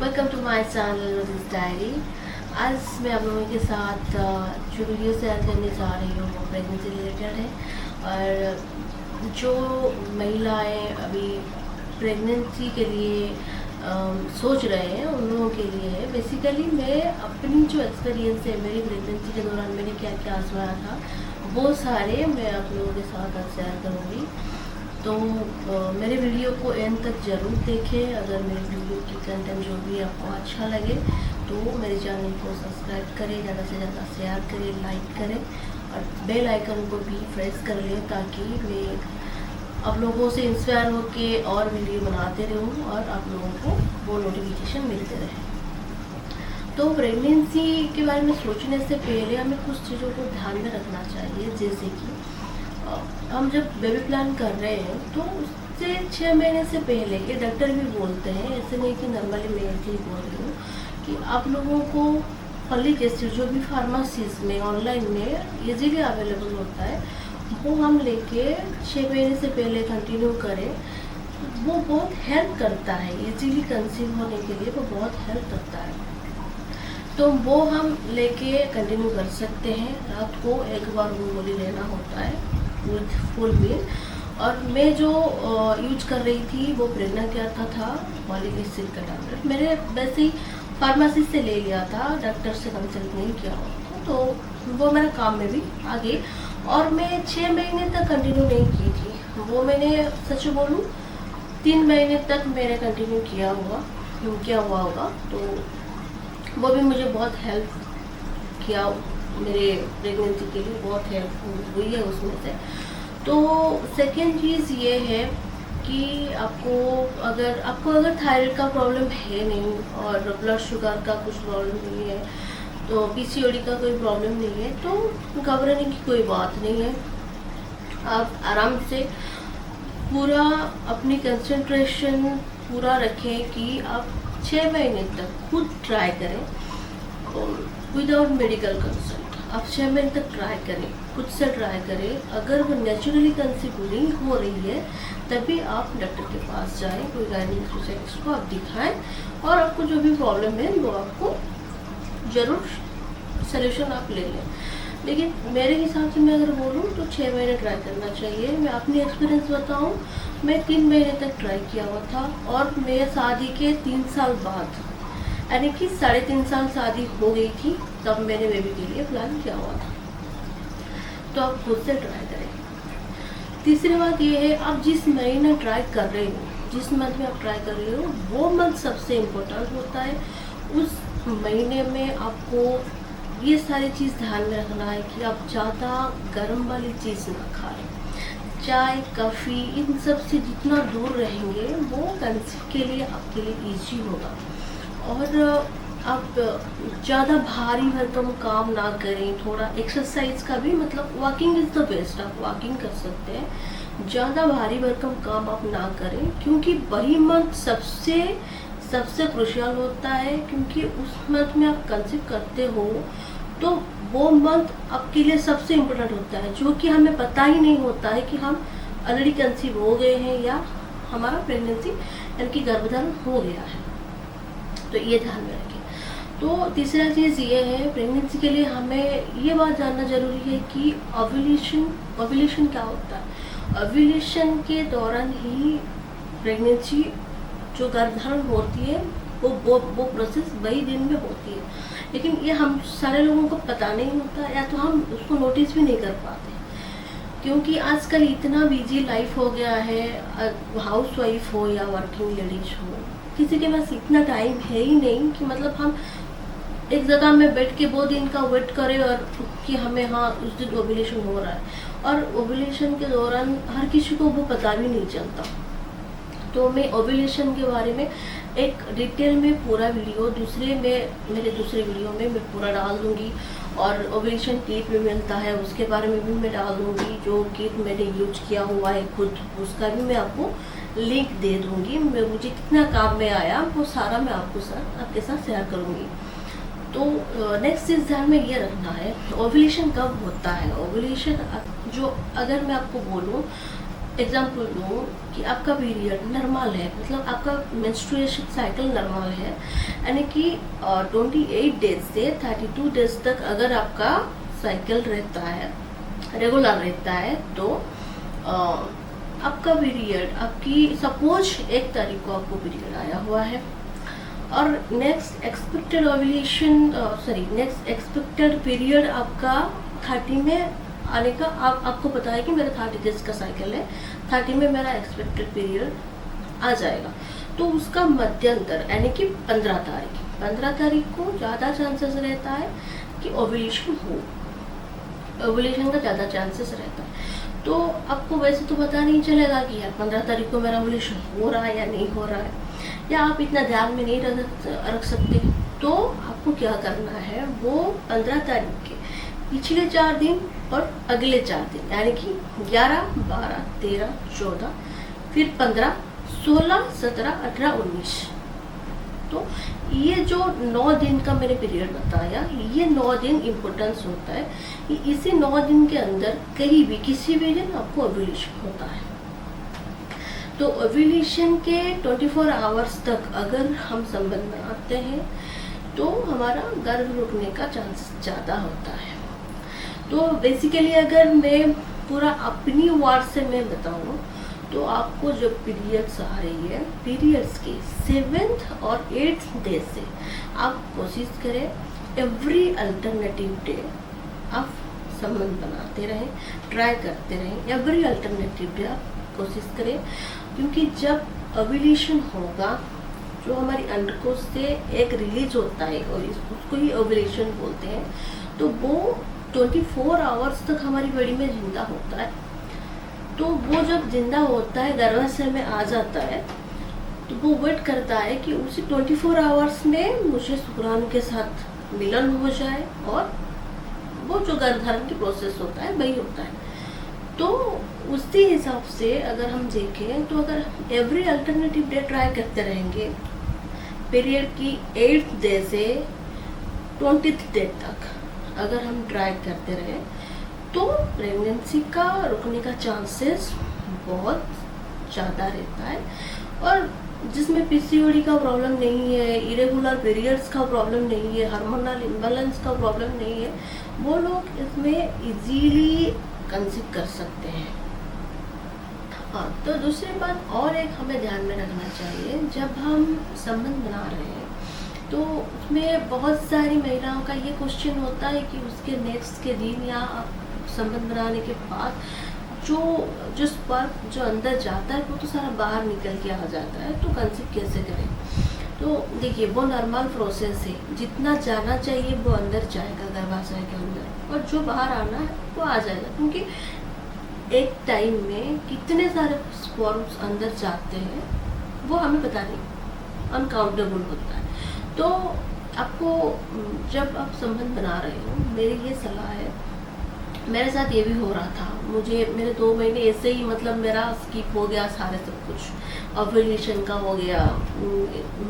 Welcome to my channel रोज़ diary. आज मैं आप लोगों के साथ जो वीडियो शेयर करने जा रही हूँ वो प्रेगनेंसी रिलेटेड है। और जो महिलाएं अभी प्रेगनेंसी के लिए सोच रहे हैं उन लोगों के लिए है। बेसिकली मैं अपनी जो एक्सपीरियंस है मेरी प्रेगनेंसी के दौरान मैंने क्या क्या आजमाया था वो सारे मैं आप लोगों के साथ शेयर करूँगी। तो मेरे वीडियो को एंड तक ज़रूर देखें। अगर मेरे वीडियो की कंटेंट जो भी आपको अच्छा लगे तो मेरे चैनल को सब्सक्राइब करें, ज़्यादा से ज़्यादा शेयर करें, लाइक करें और बेल आइकन को भी प्रेस कर लें ताकि मैं आप लोगों से इंस्पायर होके और वीडियो बनाते रहूँ और आप लोगों को वो नोटिफिकेशन मिलते रहे। तो प्रेगनेंसी के बारे में सोचने से पहले हमें कुछ चीज़ों को ध्यान में रखना चाहिए, जैसे कि हम जब बेबी प्लान कर रहे हैं तो उससे 6 महीने से पहले ये डॉक्टर भी बोलते हैं, ऐसे नहीं कि नॉर्मली मैं ऐसे ही बोल रही हूँ, कि आप लोगों को फॉलिक एसिड जो भी फार्मेसीज में ऑनलाइन में इजीली अवेलेबल होता है वो हम लेके 6 महीने से पहले कंटिन्यू करें। वो बहुत हेल्प करता है, इजीली कंसीव होने के लिए वो बहुत हेल्प करता है। तो वो हम लेके कंटिन्यू कर सकते हैं। रात को एक बार वो गोली लेना होता है फुल मील। और मैं जो यूज कर रही थी वो प्रेग्ना केयर का था, फॉलिक एसिड का टैबलेट। मैंने वैसे ही फार्मेसी से ले लिया था, डॉक्टर से कंसल्ट नहीं किया था, तो वो मेरे काम में भी आ गई। और मैं 6 महीने तक कंटिन्यू नहीं की थी, वो मैंने सच बोलूँ 3 महीने तक मैंने कंटिन्यू किया हुआ होगा। तो वो भी मुझे बहुत हेल्प किया, मेरे प्रेगनेंसी के लिए बहुत हेल्प हुई है उसमें से। तो सेकेंड चीज़ ये है कि अगर थायराइड का प्रॉब्लम है नहीं और ब्लड शुगर का कुछ प्रॉब्लम नहीं है, तो पीसीओडी का कोई प्रॉब्लम नहीं है, तो घबराने की कोई बात नहीं है। आप आराम से पूरा अपनी कंसंट्रेशन पूरा रखें कि आप 6 महीने तक खुद ट्राई करें विदाउट मेडिकल कंसल्ट। आप 6 महीने तक ट्राई करें, खुद से ट्राई करें। अगर वो नेचुरली कंसीव नहीं हो रही है तभी आप डॉक्टर के पास जाएं, कोई गाइनिक स्पेशलिस्ट को आप दिखाएं और आपको जो भी प्रॉब्लम है वो आपको ज़रूर सलूशन आप ले लें। लेकिन मेरे हिसाब से मैं अगर बोलूँ तो 6 महीने ट्राई करना चाहिए। मैं अपनी एक्सपीरियंस बताऊँ, मैं 3 महीने तक ट्राई किया हुआ था और मैं शादी के 3 साल बाद, यानी कि 3.5 साल शादी हो गई थी, तब मैंने बेबी के लिए प्लान किया हुआ था। तो आप खुद से ट्राई करें। तीसरी बात ये है, आप जिस महीने ट्राई कर रहे हो, जिस मंथ में आप ट्राई कर रहे हो वो मंथ सबसे इम्पोर्टेंट होता है। उस महीने में आपको ये सारी चीज़ ध्यान में रखना है कि आप ज़्यादा गर्म वाली चीज़ ना खाएं। चाय, कॉफ़ी, इन सब से जितना दूर रहेंगे वो कंसीव के लिए आपके लिए ईजी होगा। और आप ज़्यादा भारी भरकम काम ना करें, थोड़ा एक्सरसाइज का भी, मतलब वॉकिंग इज़ द बेस्ट, आप वॉकिंग कर सकते हैं। ज़्यादा भारी भरकम काम आप ना करें क्योंकि वही मंथ सबसे क्रुशियल होता है, क्योंकि उस मंथ में आप कंसीव करते हो तो वो मंथ आपके लिए सबसे इम्पोर्टेंट होता है, जो कि हमें पता ही नहीं होता है कि हम ऑलरेडी कंसीव हो गए हैं या हमारा प्रेगनेंसी यानी कि गर्भधारण हो गया है। तो ये ध्यान में रखें। तो तीसरा चीज़ ये है, प्रेगनेंसी के लिए हमें ये बात जानना ज़रूरी है कि ओव्यूलेशन क्या होता है। ओव्यूलेशन के दौरान ही प्रेगनेंसी जो गर्भधारण होती है वो प्रोसेस वही दिन में होती है, लेकिन ये हम सारे लोगों को पता नहीं होता या तो हम उसको नोटिस भी नहीं कर पाते, क्योंकि आजकल इतना बिजी लाइफ हो गया है। हाउस वाइफ हो या वर्किंग लेडीज हो, किसी के पास इतना टाइम है ही नहीं कि मतलब हम एक जगह में बैठ के वो दिन का वेट करें और कि हमें हाँ उस दिन ओव्यूलेशन हो रहा है। और ओव्यूलेशन के दौरान हर किसी को वो पता भी नहीं चलता। तो मैं ओव्यूलेशन के बारे में एक डिटेल में पूरा वीडियो मेरे दूसरे वीडियो में मैं पूरा डाल दूँगी। और ओव्यूलेशन किट भी मिलता है, उसके बारे में भी मैं डाल दूँगी। जो किट मैंने यूज किया हुआ है खुद, उसका भी मैं आपको लिंक दे दूँगी। मुझे कितना काम में आया वो सारा मैं आपके साथ शेयर करूँगी। तो नेक्स्ट चीज़ ध्यान में ये रखना है, ओव्यूलेशन कब होता है। ओव्यूलेशन जो अगर मैं आपको बोलूँ एग्जाम्पल दूँ कि आपका पीरियड नॉर्मल है, मतलब आपका मेंस्ट्रुएशन साइकिल नॉर्मल है, यानी कि 28 डेज से 32 डेज तक अगर आपका साइकिल रहता है, रेगुलर रहता है, तो आपका पीरियड, आपकी सपोज 1 तारीख को आपको पीरियड आया हुआ है और नेक्स्ट एक्सपेक्टेड पीरियड आपका 30 में आने का, आपको पता है कि मेरा 30 डेज का साइकिल है, 30 में मेरा एक्सपेक्टेड पीरियड आ जाएगा, तो उसका मध्यंतर यानी कि 15 तारीख को ज़्यादा चांसेस रहता है कि ओव्यूलेशन हो, ओव्यूलेशन का ज़्यादा चांसेस रहता है। तो आपको वैसे तो पता नहीं चलेगा कि यार 15 तारीख को मेरा ओव्यूलेशन हो रहा है या नहीं हो रहा है, या आप इतना ध्यान में नहीं रख सकते, तो आपको क्या करना है, वो 15 तारीख के पिछले 4 दिन और अगले 4 दिन, यानी कि 11, 12, 13, 14, फिर 15, 16, 17, 18, 19, तो ये जो 9 दिन का मैंने पीरियड बताया, ये 9 दिन इम्पोर्टेंस होता है कि इसी 9 दिन के अंदर कहीं भी किसी भी दिन आपको ओव्यूलेशन होता है। तो ओव्यूलेशन के 24 आवर्स तक अगर हम संबंध बनाते हैं तो हमारा गर्भ रुकने का चांस ज़्यादा होता है। तो बेसिकली अगर मैं पूरा अपनी वार्ड से मैं बताऊँ तो आपको जब पीरियड्स आ रही है, पीरियड्स के 7th और 8th डे से आप कोशिश करें एवरी अल्टरनेटिव डे आप संबंध बनाते रहें, ट्राई करते रहें, एवरी अल्टरनेटिव डे आप कोशिश करें, क्योंकि जब ओव्यूलेशन होगा, जो हमारी अंडकोश से एक रिलीज होता है और उसको ही ओव्यूलेशन बोलते हैं, तो वो 24 आवर्स तक हमारी बॉडी में जिंदा होता है। तो वो जब जिंदा होता है, गर्भाशय में आ जाता है, तो वो वेट करता है कि उसी 24 आवर्स में मुझे शुक्राणु के साथ मिलन हो जाए, और वो जो गर्भधारण की प्रोसेस होता है वही होता है। तो उसी हिसाब से अगर हम देखें तो अगर एवरी अल्टरनेटिव डे ट्राई करते रहेंगे, पीरियड की 8th डे से 20th डे तक अगर हम ट्राई करते रहे, तो प्रेगनेंसी का रुकने का चांसेस बहुत ज़्यादा रहता है। और जिसमें पीसीओडी का प्रॉब्लम नहीं है, इरेगुलर पीरियड्स का प्रॉब्लम नहीं है, हार्मोनल इम्बैलेंस का प्रॉब्लम नहीं है, वो लोग इसमें इजीली कंसीव कर सकते हैं। हाँ, तो दूसरी बात और एक हमें ध्यान में रखना चाहिए, जब हम संबंध बना रहे हैं तो उसमें बहुत सारी महिलाओं का ये क्वेश्चन होता है कि उसके नेक्स्ट के दिन या संबंध बनाने के बाद जो स्पर्म जो अंदर जाता है वो तो सारा बाहर निकल के आ जाता है, तो कंसीव कैसे करें। तो देखिए, वो नॉर्मल प्रोसेस है, जितना जाना चाहिए वो अंदर जाएगा गर्भाशय के अंदर, और जो बाहर आना है वो आ जाएगा, क्योंकि एक टाइम में कितने सारे स्पर्म्स अंदर जाते हैं वो हमें पता नहीं, अनकाउंटेबल होता है। तो आपको जब आप संबंध बना रहे हो, मेरी ये सलाह है, मेरे साथ ये भी हो रहा था, मेरे 2 महीने ऐसे ही, मतलब मेरा स्किप हो गया सारे सब कुछ, ओव्यूलेशन का हो गया,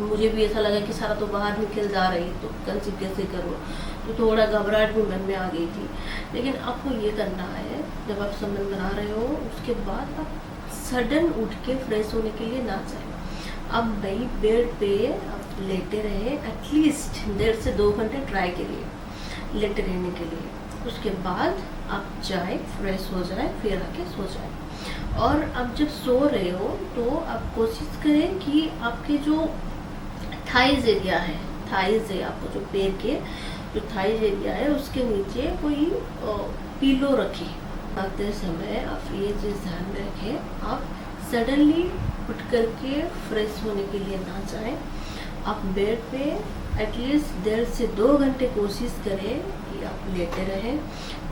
मुझे भी ऐसा लगा कि सारा तो बाहर निकल जा रही, तो कंसीव कैसे करूँ, तो थोड़ा घबराहट भी मन में आ गई थी। लेकिन आपको ये करना है, जब आप संबंध बना रहे हो उसके बाद आप सडन उठ के फ्रेश होने के लिए ना जाए, आप वही बेड पे आप लेटे रहे, एटलीस्ट 1.5 से 2 घंटे ट्राई करिए लेटे रहने के लिए। उसके बाद आप जाए, फ्रेश हो जाए, फिर आके सो जाए। और अब जब सो रहे हो तो आप कोशिश करें कि आपके जो थाइज एरिया है, आपको जो पैर के जो थाइज एरिया है उसके नीचे कोई पिलो रखें। आते समय आप ये चीज़ ध्यान में रखें, आप सडनली उठ करके फ्रेश होने के लिए ना जाएं, आप बेड पे एटलीस्ट 1.5 से 2 घंटे कोशिश करें कि आप लेटे रहें।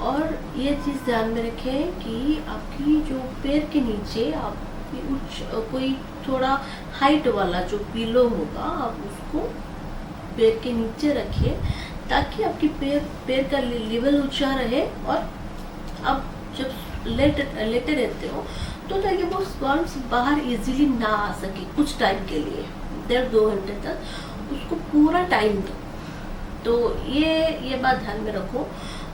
और ये चीज़ ध्यान में रखें कि आपकी जो पैर के नीचे आप कोई थोड़ा हाइट वाला जो पिलो होगा, आप उसको पैर के नीचे रखिए, ताकि आपकी पैर का लेवल ऊंचा रहे, और आप जब लेटे रहते हो तो ताकि वो स्पर्म्स बाहर इजीली ना आ सके कुछ टाइम के लिए, 1.5-2 घंटे तक, उसको पूरा टाइम दो। तो ये बात ध्यान में रखो,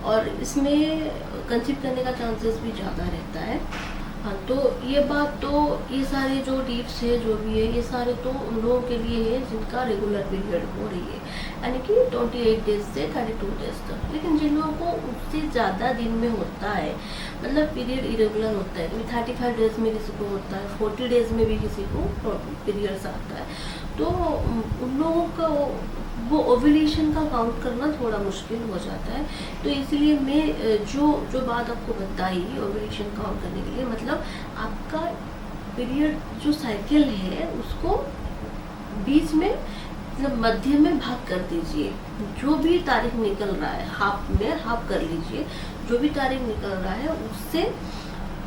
और इसमें कंसीव करने का चांसेस भी ज़्यादा रहता है। हाँ, तो ये बात तो, ये सारे जो टिप्स है जो भी है, ये सारे तो उन लोगों के लिए है जिनका रेगुलर पीरियड हो रही है, यानी कि 28 डेज से 32 डेज तक। लेकिन जिन लोगों को उससे ज़्यादा दिन में होता है, मतलब पीरियड इरेगुलर होता है, कभी 35 डेज में किसी को होता है, 40 डेज में भी किसी को पीरियड्स आता है, तो उन लोगों का वो ओव्यूलेशन का काउंट करना थोड़ा मुश्किल हो जाता है। तो इसलिए मैं जो बात आपको बताई ओव्यूलेशन काउंट करने के लिए, मतलब आपका पीरियड जो साइकिल है उसको बीच में, मतलब मध्य में भाग कर दीजिए। जो भी तारीख निकल रहा है हाफ में हाफ कर लीजिए, जो भी तारीख निकल रहा है उससे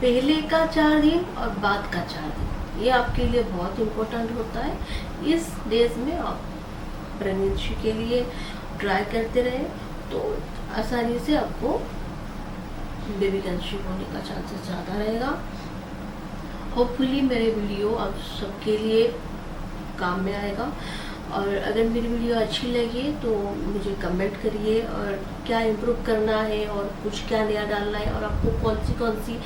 पहले का 4 दिन और बाद का 4 दिन, ये आपके लिए बहुत इम्पोर्टेंट होता है। इस डेज में आप प्रेगनेंसी के लिए ट्राई करते रहे तो आसानी से आपको बेबी कंसीव होने का चांसेस ज़्यादा रहेगा। होपफुली मेरे वीडियो आप सबके लिए काम में आएगा, और अगर मेरी वीडियो अच्छी लगी तो मुझे कमेंट करिए, और क्या इम्प्रूव करना है और कुछ क्या नया डालना है, और आपको कौन सी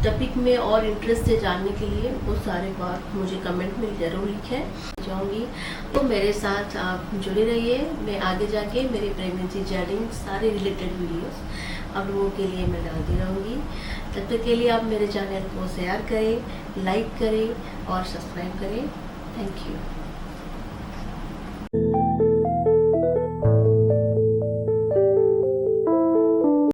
टॉपिक में और इंटरेस्ट है जानने के लिए, वो सारे बात मुझे कमेंट में ज़रूर लिखें जाऊँगी। तो मेरे साथ आप जुड़े रहिए, मैं आगे जाके मेरे प्रेगनेंसी जर्नी सारे रिलेटेड वीडियोस आप लोगों के लिए मैं डालती रहूँगी। तब तक के लिए आप मेरे चैनल को शेयर करें, लाइक करें और सब्सक्राइब करें। Thank you.